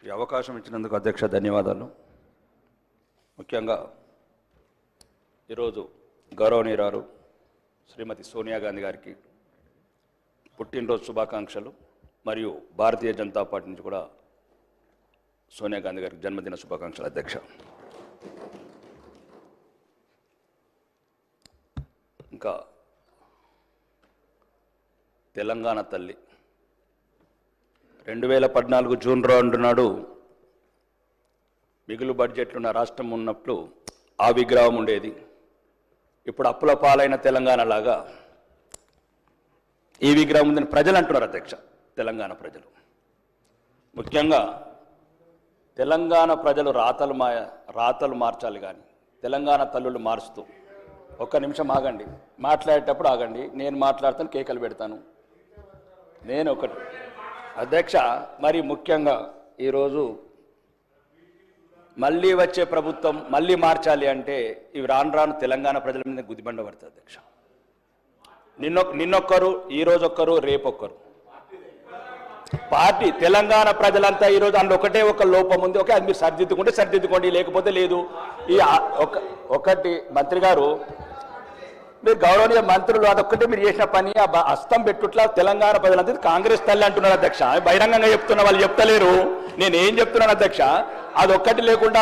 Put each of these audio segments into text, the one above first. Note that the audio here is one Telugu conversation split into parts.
ఈ అవకాశం ఇచ్చినందుకు అధ్యక్ష ధన్యవాదాలు. ముఖ్యంగా ఈరోజు గౌరవనీయురాలు శ్రీమతి సోనియా గాంధీ గారికి పుట్టినరోజు శుభాకాంక్షలు. మరియు భారతీయ జనతా పార్టీ నుంచి కూడా సోనియా గాంధీ గారికి జన్మదిన శుభాకాంక్షలు అధ్యక్ష. ఇంకా తెలంగాణ తల్లి 2014 జూన్ 2 నాడు మిగులు బడ్జెట్లున్న రాష్ట్రం ఉన్నప్పుడు ఆ విగ్రహం ఉండేది. ఇప్పుడు అప్పుల పాలైన తెలంగాణ లాగా ఈ విగ్రహం ఉందని ప్రజలు అంటున్నారు అధ్యక్ష. తెలంగాణ ప్రజలు ముఖ్యంగా తెలంగాణ ప్రజలు రాతలు మార్చాలి కానీ తెలంగాణ తల్లులు మారుస్తూ ఒక్క నిమిషం ఆగండి, మాట్లాడేటప్పుడు ఆగండి. నేను మాట్లాడతాను, కేకలు పెడతాను. నేను ఒకటి అధ్యక్ష, మరి ముఖ్యంగా ఈరోజు మళ్ళీ వచ్చే ప్రభుత్వం మళ్ళీ మార్చాలి అంటే ఇవి రాను తెలంగాణ ప్రజల మీద గుదిబండ పడుతుంది అధ్యక్ష. నిన్నొక్కరు, ఈరోజొక్కరు, రేపొక్కరు. పార్టీ తెలంగాణ ప్రజలంతా ఈరోజు అందులో ఒకటే ఒక లోపం ఉంది. ఓకే, అది మీరు సరిదిద్దుకోండి, లేకపోతే లేదు. ఈ ఒకటి మంత్రి గారు, మీరు గౌరవనీయ మంత్రులు, అదొక్కటే మీరు చేసిన పని. ఆ హస్తం పెట్టుట్లా తెలంగాణ ప్రజలంతా కాంగ్రెస్ తల్లి అంటున్నారు అధ్యక్ష. బహిరంగంగా చెప్తున్నా, వాళ్ళు చెప్తలేరు. నేను ఏం చెప్తున్నాను అధ్యక్ష, అదొక్కటి లేకుండా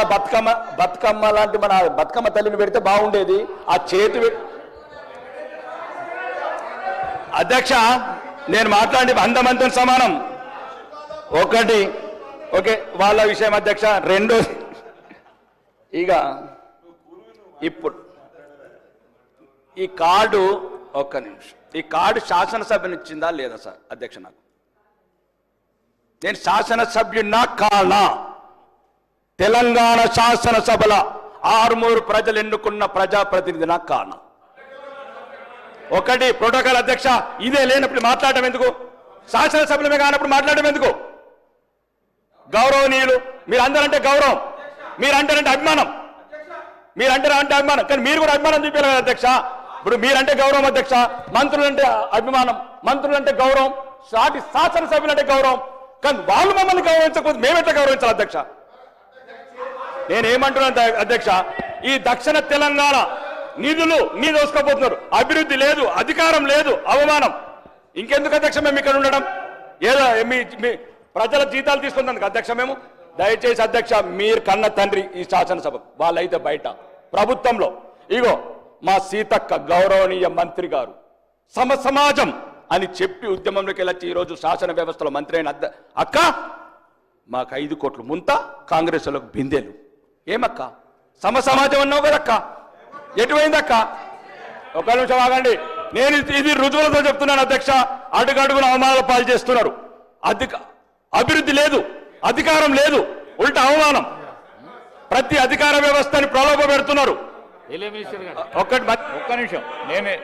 బతుకమ్మ లాంటి మన బతుకమ్మ తల్లిని పెడితే బాగుండేది. ఆ చేతి అధ్యక్ష, నేను మాట్లాడి అందమంతం సమానం. ఒకటి ఓకే, వాళ్ళ విషయం అధ్యక్ష. రెండోది, ఇక ఇప్పుడు ఈ కార్డు, ఒక్క నిమిషం, ఈ కార్డు శాసనసభను ఇచ్చిందా లేదా సార్ అధ్యక్ష? నాకు నేను శాసనసభ్యున్నా కానా? తెలంగాణ శాసనసభల 6 ప్రజలు ఎన్నుకున్న ప్రజాప్రతినిధినా కానా? ఒకటి ప్రోటోకాల్ అధ్యక్ష. ఇదే లేనప్పుడు మాట్లాడటం ఎందుకు? శాసనసభలమే కానప్పుడు మాట్లాడటం ఎందుకు? గౌరవనీయులు, మీరందరంటే గౌరవం, మీరంటారంటే అభిమానం, మీరంటారంటే అభిమానం, కానీ మీరు కూడా అభిమానం చూపించాలి కదా అధ్యక్ష. ఇప్పుడు మీరంటే గౌరవం అధ్యక్ష, మంత్రులంటే అభిమానం, మంత్రులంటే గౌరవం, సాటి శాసనసభ్యులంటే గౌరవం, కానీ వాళ్ళు మమ్మల్ని గౌరవించకపోతే మేమెట్లా గౌరవించాలి అధ్యక్ష? నేనేమంటున్నాను అధ్యక్ష, ఈ దక్షిణ తెలంగాణ నిధులు దోసుకోపోతున్నారు. అభివృద్ధి లేదు, అధికారం లేదు, అవమానం. ఇంకెందుకు అధ్యక్ష మేము ఇక్కడ ఉండడం? ఏదో మీ ప్రజల జీతాలు తీసుకున్నందుకు అధ్యక్ష. మేము దయచేసి అధ్యక్ష, మీరు కన్న తండ్రి ఈ శాసనసభ, వాళ్ళైతే బయట ప్రభుత్వంలో. ఇగో మా సీతక్క గౌరవనీయ మంత్రి గారు సమాజం అని చెప్పి ఉద్యమంలోకి వెళ్ళొచ్చి ఈరోజు శాసన వ్యవస్థలో మంత్రి అయిన అక్క, మాకు 5 కోట్లు ముంత, కాంగ్రెస్లకు బిందెలు. ఏమక్క సమాజం అన్నావు కదక్క, ఎటువైందక్క? ఒక నిమిషం ఆగండి, నేను ఇది రుజువులతో చెప్తున్నాను అధ్యక్ష. అడుగడుగున అవమానాల పాలు చేస్తున్నారు. అభివృద్ధి లేదు, అధికారం లేదు, ఉల్టా అవమానం. ప్రతి అధికార వ్యవస్థని ప్రలోభ పెడుతున్నారు. ఒక్క నిమిషం, నేనే